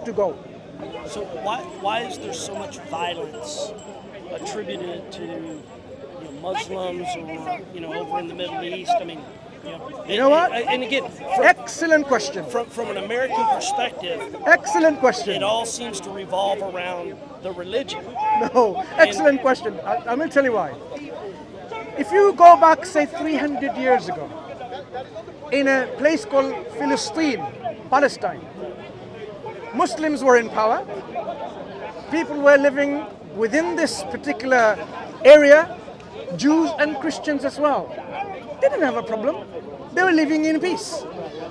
to go. So why is there so much violence attributed to Muslims or over in the Middle East? I mean, you know what? And again, excellent question. From an American perspective, excellent question. It all seems to revolve around the religion. No, excellent question. I'm going to tell you why. If you go back, say, 300 years ago, in a place called Palestine, Muslims were in power. People were living within this particular area, Jews and Christians as well. They didn't have a problem. They were living in peace.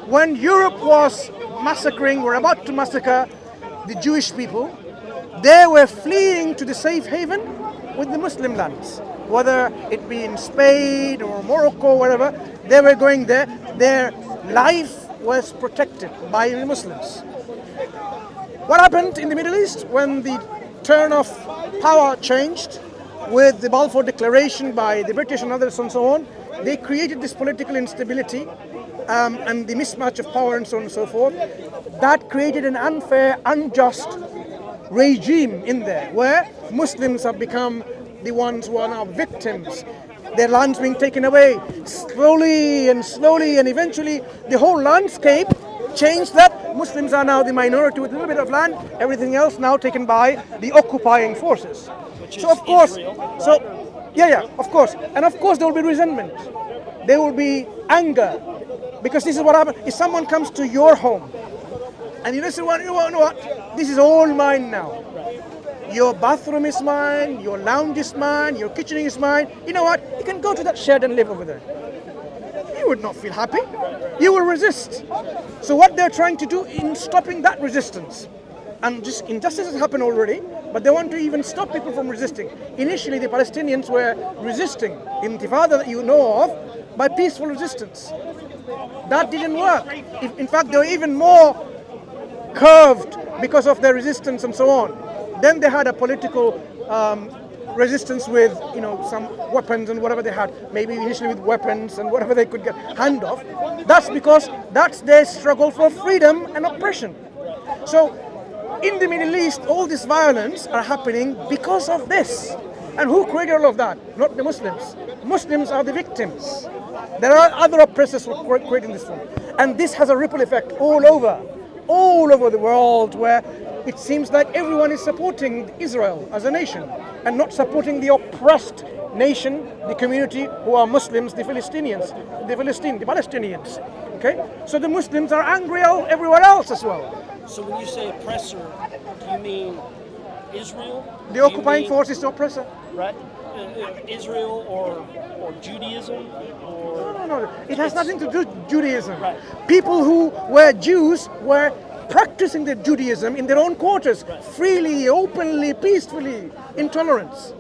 When Europe was massacring, were about to massacre the Jewish people, they were fleeing to the safe haven with the Muslim lands. Whether it be in Spain or Morocco, wherever, they were going there. Their life was protected by the Muslims. What happened in the Middle East when the turn of power changed with the Balfour Declaration by the British and others and so on? They created this political instability and the mismatch of power and so on and so forth. That created an unfair, unjust regime in there where Muslims have become the ones who are now victims. Their lands being taken away slowly, and eventually the whole landscape changed. That Muslims are now the minority with a little bit of land, everything else now taken by the occupying forces. So of course, Israel, right? Of course. And of course there will be resentment. There will be anger. Because this is what happens. If someone comes to your home and you say, well, you know what? This is all mine now. Your bathroom is mine, your lounge is mine, your kitchen is mine. You know what? You can go to that shed and live over there. You would not feel happy. You will resist. So what they're trying to do in stopping that resistance, and just injustice has happened already, but they want to even stop people from resisting. Initially, the Palestinians were resisting intifada that you know of by peaceful resistance. That didn't work. In fact, they were even more curved because of their resistance and so on. Then they had a political resistance with, some weapons and whatever they had, maybe initially with weapons and whatever they could get hand of. That's because that's their struggle for freedom and oppression. So in the Middle East, all this violence are happening because of this. And who created all of that? Not the Muslims. Muslims are the victims. There are other oppressors who are creating this one. And this has a ripple effect all over the world, where it seems like everyone is supporting Israel as a nation and not supporting the oppressed nation, the community who are Muslims, the Palestinians. Okay? So the Muslims are angry everywhere else as well. So when you say oppressor, do you mean Israel? The occupying force is the oppressor. Right? Israel or Judaism? No. It has nothing to do with Judaism. Right. People who were Jews were practicing their Judaism in their own quarters, right, freely, openly, peacefully, in tolerance.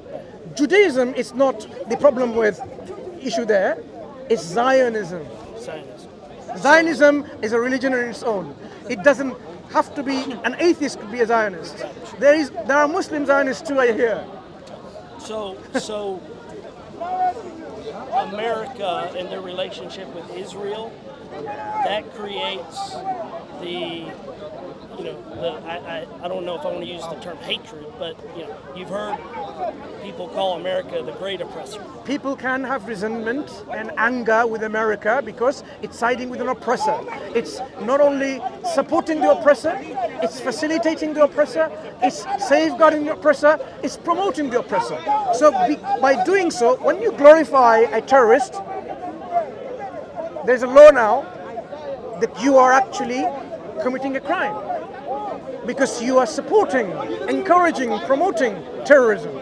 Judaism is not the problem with issue there. It's Zionism. Zionism is a religion in its own. It doesn't have to be an atheist to be a Zionist. There are Muslim Zionists too, I hear. So America and their relationship with Israel, that creates I don't know if I want to use the term hatred, but you've heard people call America the great oppressor. People can have resentment and anger with America because it's siding with an oppressor. It's not only supporting the oppressor, it's facilitating the oppressor, it's safeguarding the oppressor, it's promoting the oppressor. So by doing so, when you glorify a terrorist, there's a law now that you are actually committing a crime because you are supporting, encouraging, promoting terrorism.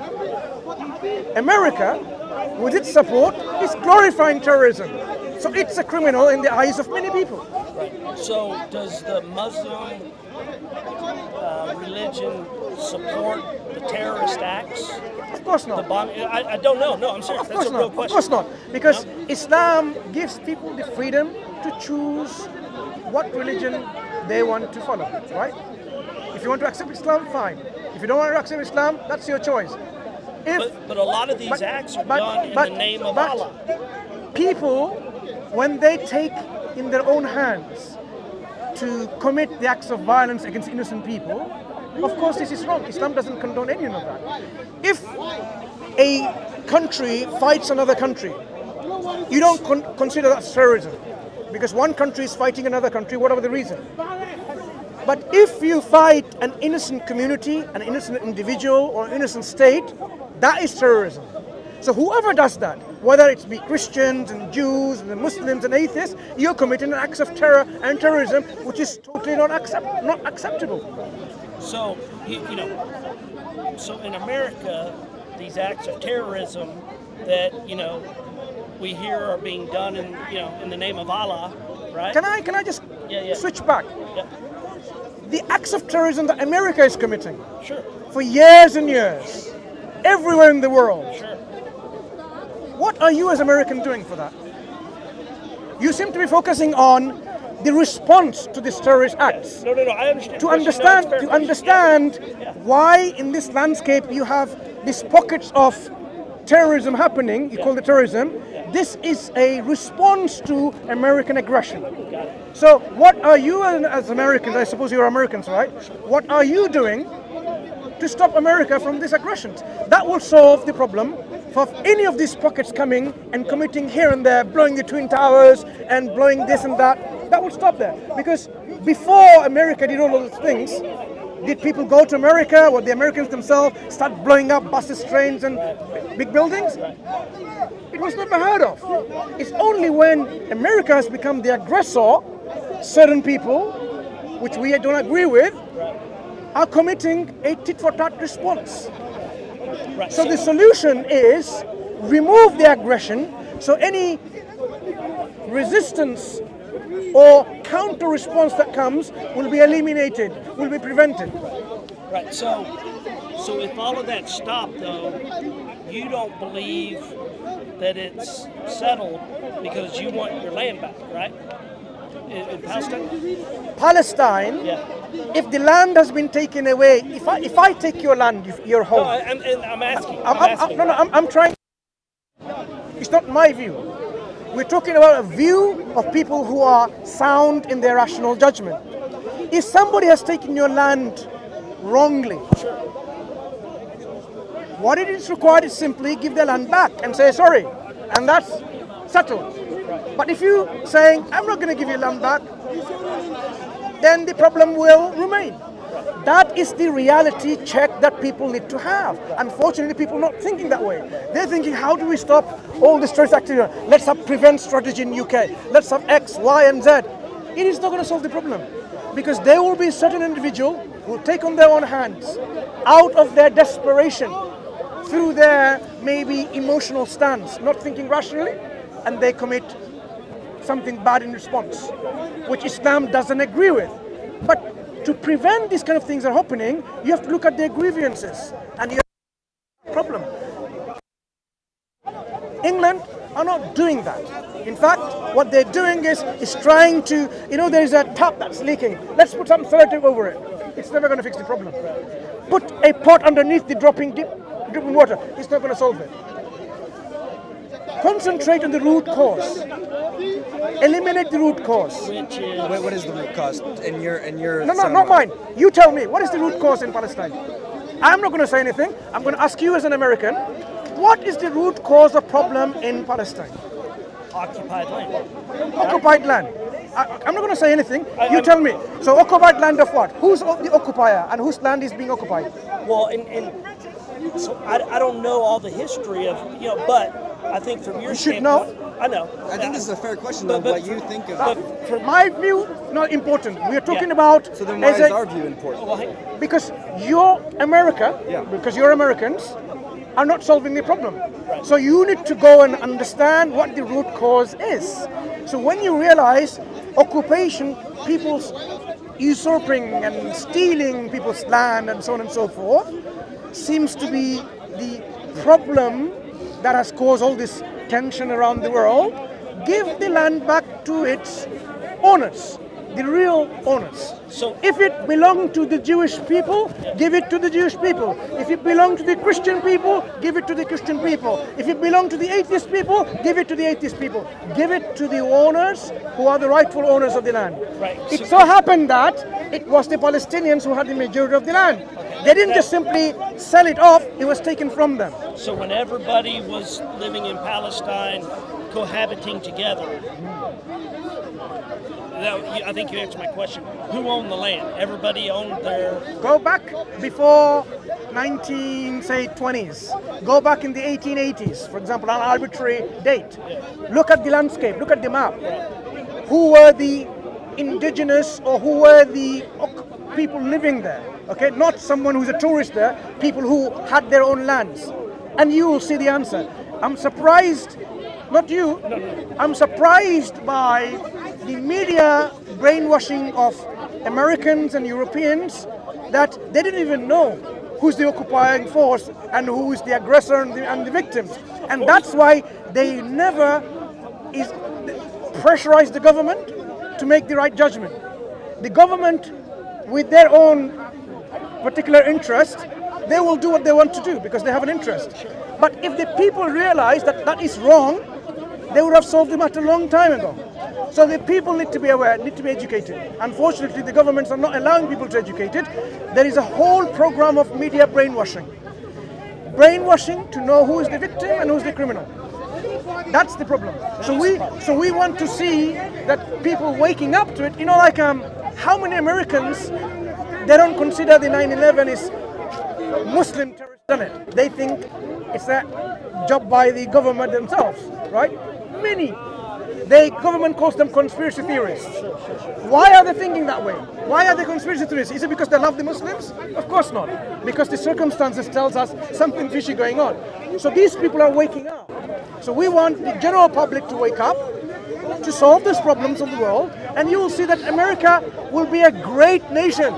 America, with its support, is glorifying terrorism. So it's a criminal in the eyes of many people. Right. So does the Muslim religion support the terrorist acts? Of course not. I don't know. No, I'm serious. That's a real question. Of course not. Because Islam gives people the freedom to choose what religion they want to follow, right? If you want to accept Islam, fine. If you don't want to accept Islam, that's your choice. But a lot of these acts are done in the name of Allah. People, when they take in their own hands to commit the acts of violence against innocent people, of course this is wrong. Islam doesn't condone any of that. If a country fights another country, you don't consider that terrorism, because one country is fighting another country, whatever the reason. But if you fight an innocent community, an innocent individual, or an innocent state, that is terrorism. So whoever does that, whether it be Christians and Jews and Muslims and atheists, you're committing an act of terror and terrorism, which is totally not acceptable. So, so in America, these acts of terrorism that, we hear are being done in the name of Allah, right? Can I just switch back? Yeah. The acts of terrorism that America is committing Sure. for years and years, everywhere in the world. Sure. What are you as American doing for that? You seem to be focusing on the response to these terrorist acts. No, I understand. To understand why in this landscape you have these pockets of terrorism happening, you call it terrorism, this is a response to American aggression. So what are you as Americans, I suppose you're Americans, right? What are you doing to stop America from these aggressions? That will solve the problem of any of these pockets coming and committing here and there, blowing the Twin Towers and blowing this and that. That will stop there. Because before America did all of those things, did people go to America, or the Americans themselves start blowing up buses, trains and big buildings? It was never heard of. It's only when America has become the aggressor, certain people, which we don't agree with, are committing a tit-for-tat response. Right. So the solution is remove the aggression, so any resistance or counter-response that comes will be eliminated, will be prevented. Right. So if all of that stopped, though, you don't believe that it's settled because you want your land back, right? In Palestine? Palestine, if the land has been taken away, if I take your land, your home. No, I'm asking. I'm trying. It's not my view. We're talking about a view of people who are sound in their rational judgment. If somebody has taken your land wrongly, what it is required is simply give their land back and say sorry, and that's settled. But if you saying, I'm not going to give you land back, then the problem will remain. That is the reality check that people need to have. Unfortunately, people are not thinking that way. They're thinking, how do we stop all this terrorist activity? Let's have prevent strategy in UK. Let's have X, Y, and Z. It is not going to solve the problem, because there will be a certain individual who will take on their own hands, out of their desperation, through their maybe emotional stance, not thinking rationally, and they commit something bad in response, which Islam doesn't agree with. But to prevent these kind of things are happening, you have to look at their grievances, and you have a problem. England are not doing that. In fact, what they're doing is trying to, there is a tap that's leaking. Let's put some sedative over it. It's never going to fix the problem. Put a pot underneath the dripping water. It's not going to solve it. Concentrate on the root cause. Eliminate the root cause. Which is What is the root cause in your? No, not mine. You tell me, what is the root cause in Palestine? I'm not going to say anything. I'm going to ask you as an American, what is the root cause of problem in Palestine? occupied land. Occupied land. I'm not going to say anything. You tell me. So occupied land of what? Who's the occupier and whose land is being occupied? Well, so I don't know all the history of, but I think from your You should standpoint, know. I know. I think this is a fair question, though, what you think of. But from My view, not important. We are talking about So then why is our view important? well, hey, because you're America, Yeah. because you're Americans, are not solving the problem. So you need to go and understand what the root cause is. So when you realize occupation, people's usurping and stealing people's land and so on and so forth, seems to be the problem that has caused all this tension around the world, give the land back to its owners. the real owners. So- if it belonged to the Jewish people, give it to the Jewish people. If it belonged to the Christian people, give it to the Christian people. If it belonged to the atheist people, give it to the atheist people. Give it to the owners who are the rightful owners of the land. Right. It so happened that it was the Palestinians who had the majority of the land. They didn't just simply sell it off, it was taken from them. So when everybody was living in Palestine, cohabiting together, I think you answered my question. Who owned the land? Everybody owned their... Go back before 1920s. Go back in the 1880s, for example, an arbitrary date. Look at the landscape, look at the map. Who were the indigenous or who were the people living there? Okay, not someone who's a tourist there, people who had their own lands. And you will see the answer. I'm surprised, not you, I'm surprised by the media brainwashing of Americans and Europeans that they didn't even know who's the occupying force and who is the aggressor and the victims. And that's why they never pressurize the government to make the right judgment. The government, with their own particular interest, they will do what they want to do because they have an interest. But if the people realize that that is wrong, they would have solved the matter a long time ago. So the people need to be aware, need to be educated. Unfortunately, the governments are not allowing people to educate it. There is a whole program of media brainwashing. Brainwashing to know who is the victim and who is the criminal. That's the problem. So we want to see that people waking up to it. You know, like how many Americans, they don't consider the 9/11 is Muslim terrorists done it. They think it's a job by the government themselves, right? Many. The government calls them conspiracy theorists. Why are they thinking that way? Why are they conspiracy theorists? Is it because they love the Muslims? Of course not. Because the circumstances tells us something fishy going on. So these people are waking up. So we want the general public to wake up, to solve these problems of the world, and you will see that America will be a great nation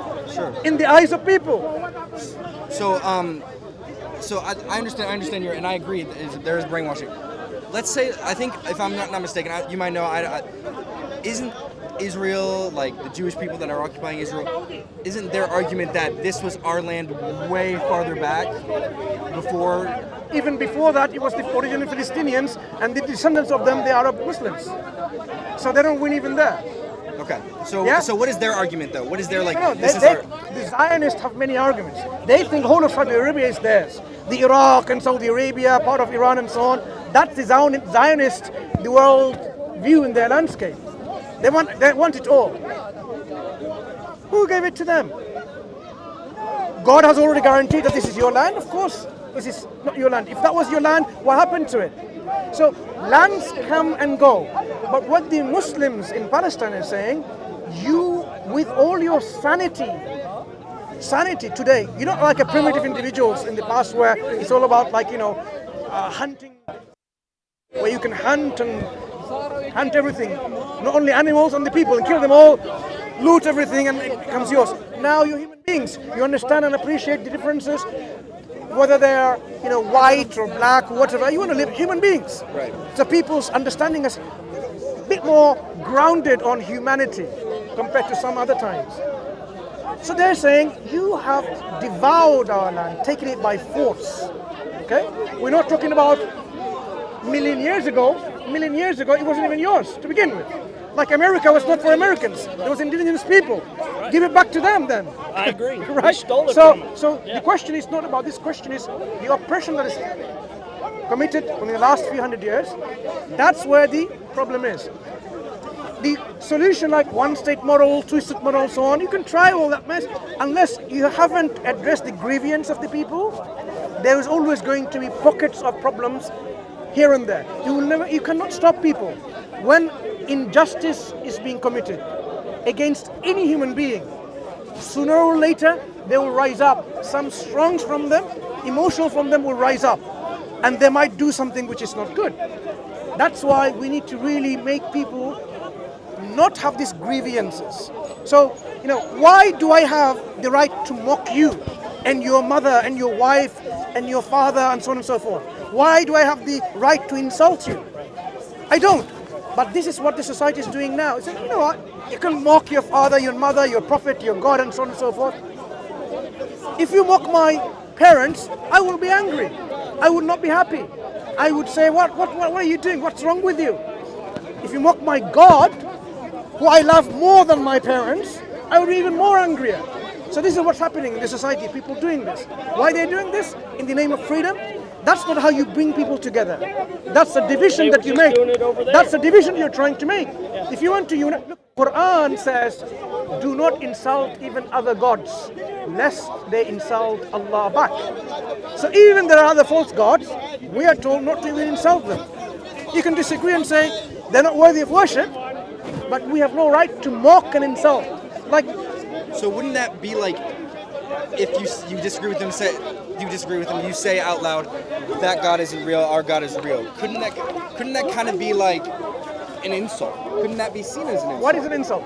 in the eyes of people. So I understand you, and I agree. There is brainwashing. Let's say, I think, if I'm not mistaken, you might know, isn't Israel, like the Jewish people that are occupying Israel, isn't their argument that this was our land way farther back before? Even before that, it was the original Palestinians and the descendants of them, the Arab Muslims. So they don't win even there. Okay, so Yeah. so what is their argument though? What is their like? No, the Zionists have many arguments. They think whole of Saudi Arabia is theirs. The Iraq and Saudi Arabia, part of Iran and so on. That's the Zionist, the world view in their landscape. They want it all. Who gave it to them? God has already guaranteed that this is your land. Of course, this is not your land. If that was your land, what happened to it? So lands come and go. But what the Muslims in Palestine are saying, you, with all your sanity today, you're not like a primitive individuals in the past where it's all about like, hunting, where you can hunt everything, not only animals and the people, and kill them all, loot everything, and it becomes yours. Now you're human beings. You understand and appreciate the differences, whether they're white or black or whatever. You want to live human beings. Right. So people's understanding is a bit more grounded on humanity compared to some other times. So they're saying you have devoured our land, taken it by force. Okay? We're not talking about million years ago, it wasn't even yours to begin with. Like America was not for Americans. It was indigenous people. Right. Give it back to them then. I agree. Right? We stole it from them. So the question is not about this. Question is the oppression that is committed in the last few hundred years. That's where the problem is. The solution like one-state model, two-state model, and so on, you can try all that mess. Unless you haven't addressed the grievance of the people, there is always going to be pockets of problems here and there. You cannot stop people. When injustice is being committed against any human being, sooner or later they will rise up. Some strong from them, emotional from them will rise up, and they might do something which is not good. That's why we need to really make people not have these grievances. So, why do I have the right to mock you and your mother and your wife and your father and so on and so forth? Why do I have the right to insult you? I don't. But this is what the society is doing now. It's like, you know what? You can mock your father, your mother, your prophet, your God, and so on and so forth. If you mock my parents, I will be angry. I would not be happy. I would say, what are you doing? What's wrong with you? If you mock my God, who I love more than my parents, I would be even more angrier. So this is what's happening in the society, people doing this. Why are they doing this? In the name of freedom? That's not how you bring people together. That's a division that you make. That's a division you're trying to make. If you want to unite, look, Quran says, do not insult even other gods, lest they insult Allah back. So even there are other false gods, we are told not to even insult them. You can disagree and say, they're not worthy of worship, but we have no right to mock and insult. Like, so wouldn't that be like, if you disagree with them, you say out loud, that God isn't real, our God is real. Couldn't that kind of be like an insult? Couldn't that be seen as an insult? What is an insult?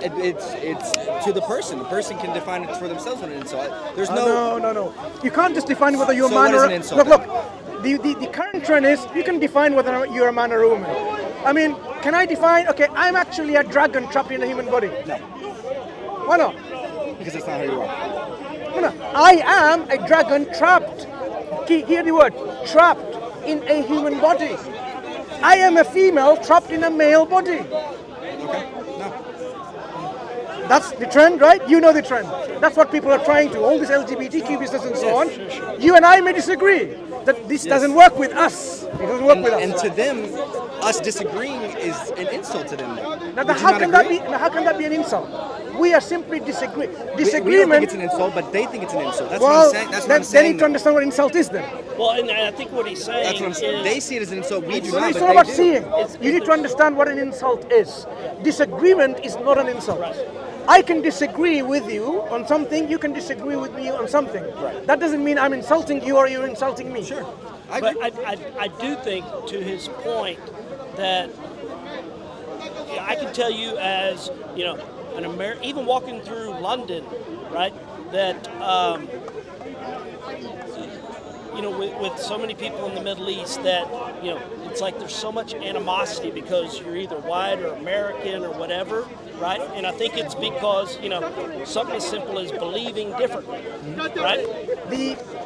It's to the person. The person can define it for themselves what an insult. There's no. No. You can't just define whether you're a So man what is or an insult? Look. The current trend is you can define whether you're a man or a woman. I mean, can I define? Okay, I'm actually a dragon trapped in a human body. No. Why not? Because that's not who you are. No. I am a dragon trapped. Hear the word, trapped in a human body. I am a female trapped in a male body. Okay. No. That's the trend, right? You know the trend. That's what people are trying to. All this LGBTQ business and so on. Sure. You and I may disagree that this doesn't work with us. It doesn't work with us. And to them, us disagreeing is an insult to them. Now, how can that be an insult? We are simply disagreeing. We don't think it's an insult, but they think it's an insult. That's what I'm saying. That's what I'm they saying. need to understand what insult is then. Well, and I think what he's saying That's what I'm saying. is They see it as an insult. We do So not. it's But not about they do. seeing. You need to understand what an insult is. Disagreement is not an insult. I can disagree with you on something, you can disagree with me on something. That doesn't mean I'm insulting you or you're insulting me. Sure. But I do think, to his point, that I can tell you as, you know, an even walking through London, right, that, you know, with so many people in the Middle East that, you know, it's like there's so much animosity because you're either white or American or whatever, right? And I think it's because, you know, something as simple as believing differently, right?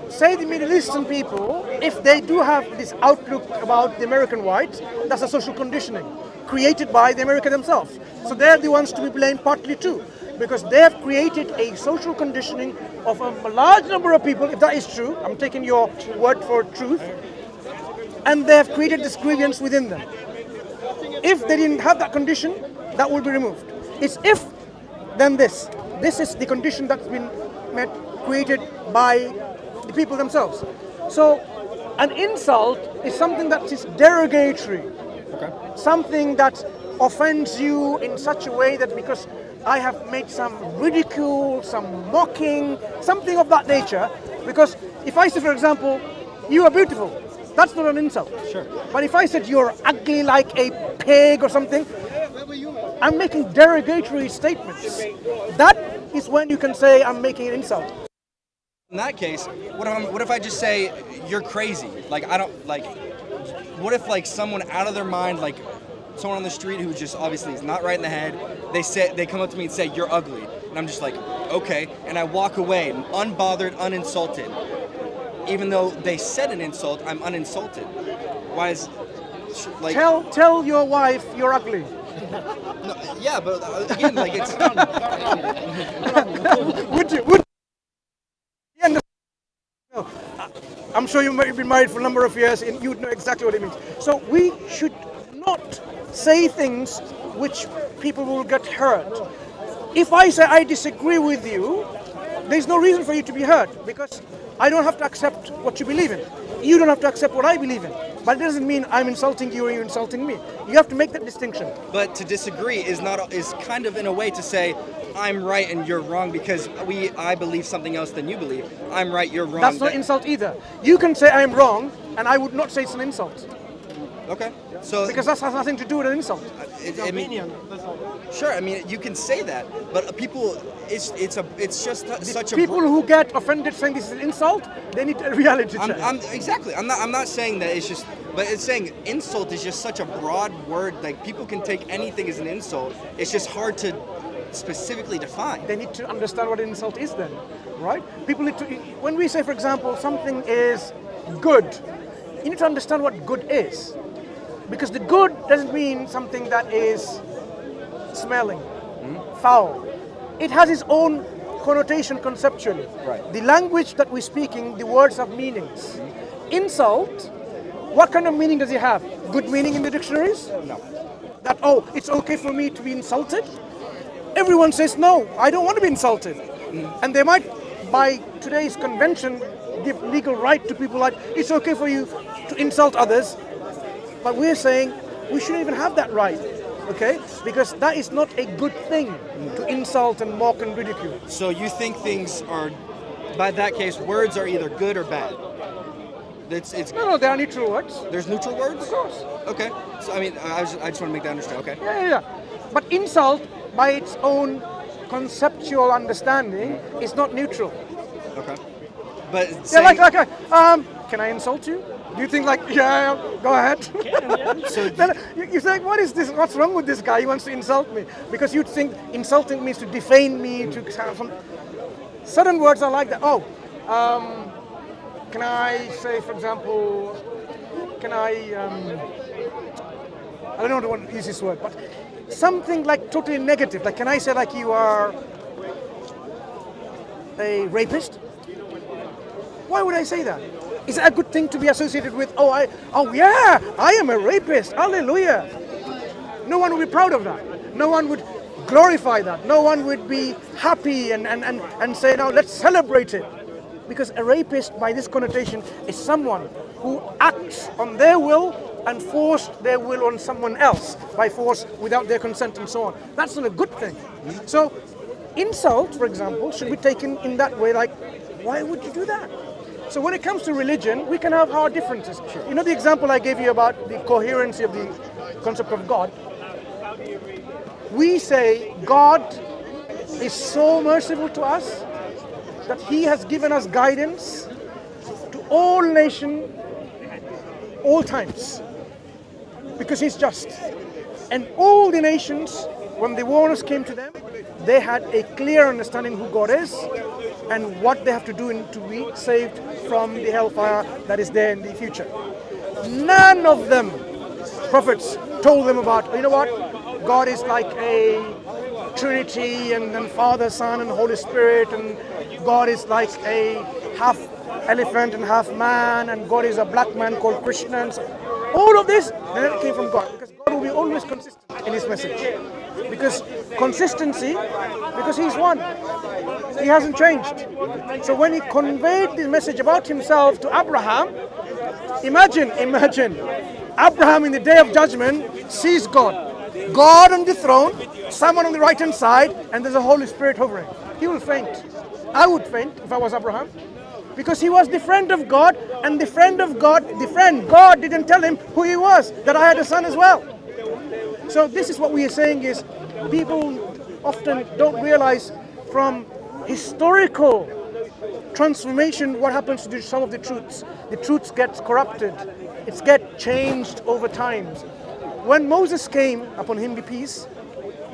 Say the Middle Eastern people, if they do have this outlook about the American whites, that's a social conditioning created by the America themselves. So they're the ones to be blamed partly too, because they have created a social conditioning of a large number of people, if that is true, I'm taking your word for truth, and they have created this grievance within them. If they didn't have that condition, that will be removed. It's if, then this. This is the condition that's been created by the people themselves. So an insult is something that is derogatory. Okay. Something that offends you in such a way that because I have made some ridicule, some mocking, something of that nature. Because if I say, for example, you are beautiful, that's not an insult. Sure. But if I said you're ugly like a pig or something, I'm making derogatory statements. That is when you can say I'm making an insult. In that case, what if I just say you're crazy? Like I don't like. What if like someone out of their mind, like someone on the street who just obviously is not right in the head, they come up to me and say you're ugly, and I'm just like okay, and I walk away unbothered, uninsulted, even though they said an insult, I'm uninsulted. Why is like tell your wife you're ugly. No, yeah, but again, like it's. Would you? No, I'm sure you might have been married for a number of years and you'd know exactly what it means. So we should not say things which people will get hurt. If I say I disagree with you, there's no reason for you to be hurt because I don't have to accept what you believe in. You don't have to accept what I believe in. But it doesn't mean I'm insulting you or you're insulting me. You have to make that distinction. But to disagree is kind of in a way to say I'm right and you're wrong because I believe something else than you believe. I'm right, you're wrong. That's not insult either. You can say I'm wrong, and I would not say it's an insult. Okay. So because that has nothing to do with an insult. I mean, sure. I mean, you can say that, but people, it's just such a people who get offended saying this is an insult. They need a reality check. Exactly. I'm not saying that it's just But it's saying insult is just such a broad word. Like people can take anything as an insult. It's just hard to specifically define. They need to understand what an insult is then, right? People need to, when we say, for example, something is good, you need to understand what good is. Because the good doesn't mean something that is smelling, foul. It has its own connotation conceptually. Right. The language that we're speaking, the words have meanings. Insult, what kind of meaning does it have? Good meaning in the dictionaries? No. That, oh, it's okay for me to be insulted? Everyone says, no, I don't want to be insulted. And they might, by today's convention, give legal right to people like, it's okay for you to insult others. But we're saying we shouldn't even have that right, okay? Because that is not a good thing to insult and mock and ridicule. So you think things are, by that case, words are either good or bad? It's No, they are neutral words. There's neutral words? Of course. Okay. So I mean, I just want to make that understand. Okay. Yeah. But insult, by its own conceptual understanding, is not neutral. Okay. But Yeah, saying, can I insult you? Do you think like, yeah, go ahead? So Then you think, what is this? What's wrong with this guy? He wants to insult me. Because you'd think insulting means to defame me, to have some... Certain words are like that. Oh, can I say, for example, can I don't want to use this word, but something like totally negative. Like, can I say like you are a rapist? Why would I say that? Is it a good thing to be associated with, I am a rapist, hallelujah. No one would be proud of that. No one would glorify that. No one would be happy and say, now let's celebrate it. Because a rapist, by this connotation, is someone who acts on their will and forced their will on someone else by force without their consent and so on. That's not a good thing. So insult, for example, should be taken in that way, like, why would you do that? So when it comes to religion, we can have our differences. You know the example I gave you about the coherency of the concept of God? We say God is so merciful to us that He has given us guidance to all nations, all times, because He's just. And all the nations, when the warners came to them, they had a clear understanding who God is and what they have to do to be saved from the hellfire that is there in the future. None of them, prophets, told them about, you know what, God is like a Trinity and Father, Son, and Holy Spirit, and God is like a half elephant and half man, and God is a black man called Krishna. And so, all of this never came from God, because God will be always consistent in His message. Because consistency, because He's one. He hasn't changed. So when He conveyed the message about Himself to Abraham, imagine, Abraham in the day of judgment sees God. God on the throne, someone on the right hand side, and there's a Holy Spirit hovering. He will faint. I would faint if I was Abraham. Because he was the friend of God, and the friend of God, God didn't tell him who he was, that I had a son as well. So this is what we are saying is, people often don't realize from historical transformation what happens to some of the truths. The truths get corrupted. It's get changed over time. When Moses came, upon him be peace,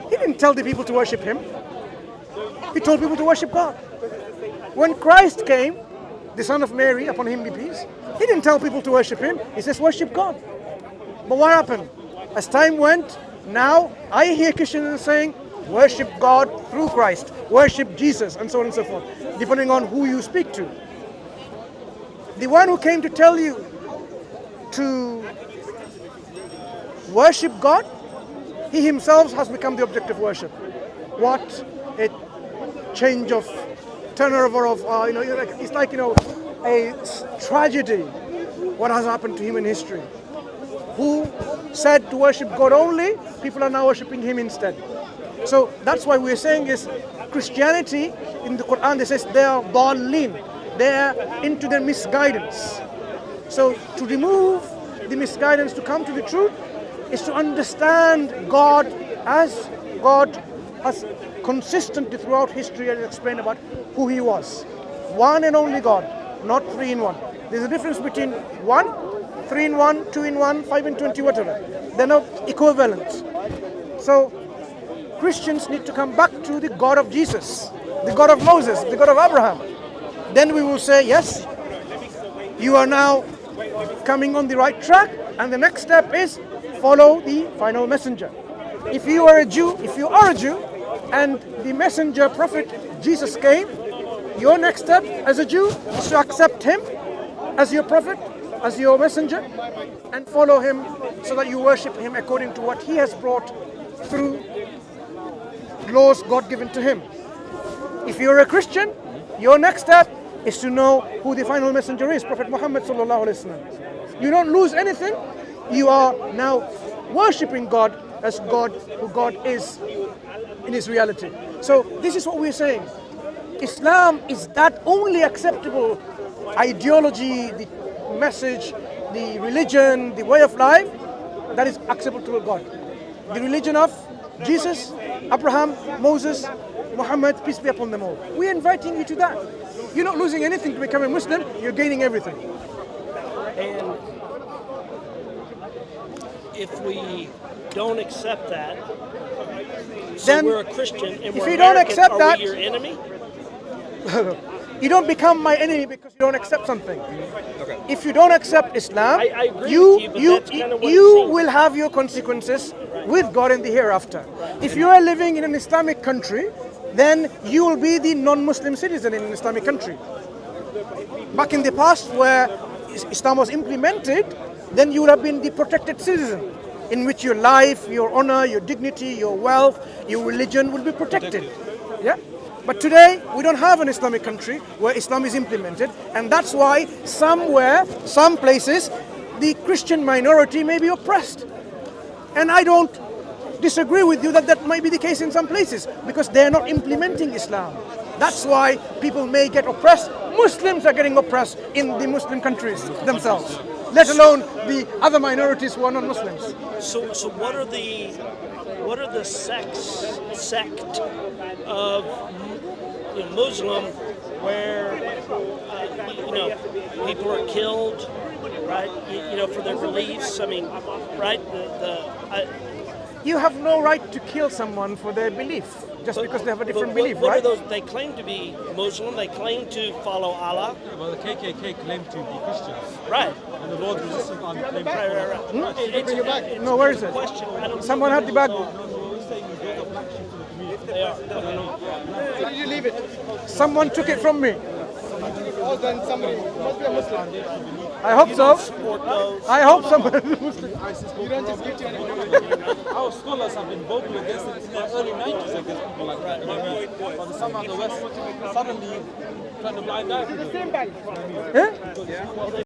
he didn't tell the people to worship him. He told people to worship God. When Christ came, the son of Mary, upon him be peace, he didn't tell people to worship him. He says worship God. But what happened? As time went, now I hear Christians saying worship God through Christ, worship Jesus, and so on and so forth, depending on who you speak to. The one who came to tell you to worship God, he himself has become the object of worship. What a change of turnover of, it's like, a tragedy what has happened to human history. Who said to worship God only, people are now worshiping him instead. So that's why we're saying is Christianity, in the Quran, they says they are dallin, they are into their misguidance. So to remove the misguidance, to come to the truth, is to understand God as consistently throughout history and explain about who he was. One and only God, not three in one. There's a difference between one 3 in 1, 2 in 1, 5 in 20, whatever. They're not equivalent. So Christians need to come back to the God of Jesus, the God of Moses, the God of Abraham. Then we will say, yes, you are now coming on the right track, and the next step is follow the final messenger. If you are a Jew, and the messenger prophet Jesus came, your next step as a Jew is to accept him as your prophet, as your messenger, and follow him so that you worship him according to what he has brought through laws God given to him. If you're a Christian, your next step is to know who the final messenger is, Prophet Muhammad sallallahu alaihi wasallam. You don't lose anything. You are now worshipping God as God, who God is in his reality. So this is what we're saying. Islam is that only acceptable ideology, the message, the religion, the way of life that is acceptable to God. The religion of Jesus, Abraham, Moses, Muhammad, peace be upon them all. We're inviting you to that. You're not losing anything to become a Muslim, you're gaining everything. And if we don't accept that, so Then we're a Christian and if we're you don't American, accept are that- we your enemy? You don't become my enemy because you don't accept something. If you don't accept Islam, I agree with you, but that's kind of what it you seems. will have your consequences with God in the hereafter. If you are living in an Islamic country, then you will be the non-Muslim citizen in an Islamic country. Back in the past where Islam was implemented, then you would have been the protected citizen in which your life, your honor, your dignity, your wealth, your religion will be protected. Yeah? But today, we don't have an Islamic country where Islam is implemented, and that's why somewhere, some places, the Christian minority may be oppressed. And I don't disagree with you that that might be the case in some places, because they're not implementing Islam. That's why people may get oppressed. Muslims are getting oppressed in the Muslim countries themselves, let alone the other minorities who are not Muslims. So what are the sect of Muslim where people are killed, right? For their beliefs. I mean, right? You have no right to kill someone for their belief, just because they have a different what belief, are right? those? They claim to be Muslim. They claim to follow Allah. Well, the KKK claim to be Christians, Right. and the Lord's Resistance Army claim to Right. It's No, where is a it? question. I don't Someone had the bag. They are. Where did you leave it? Someone took it from me. Oh, then somebody must be a Muslim. I hope so. Support those. I hope someone is Muslim. You don't just give to anyone. Our scholars have been vocal against it in the early 90s against people like that. But some of the West suddenly turned a blind eye to it. Eh?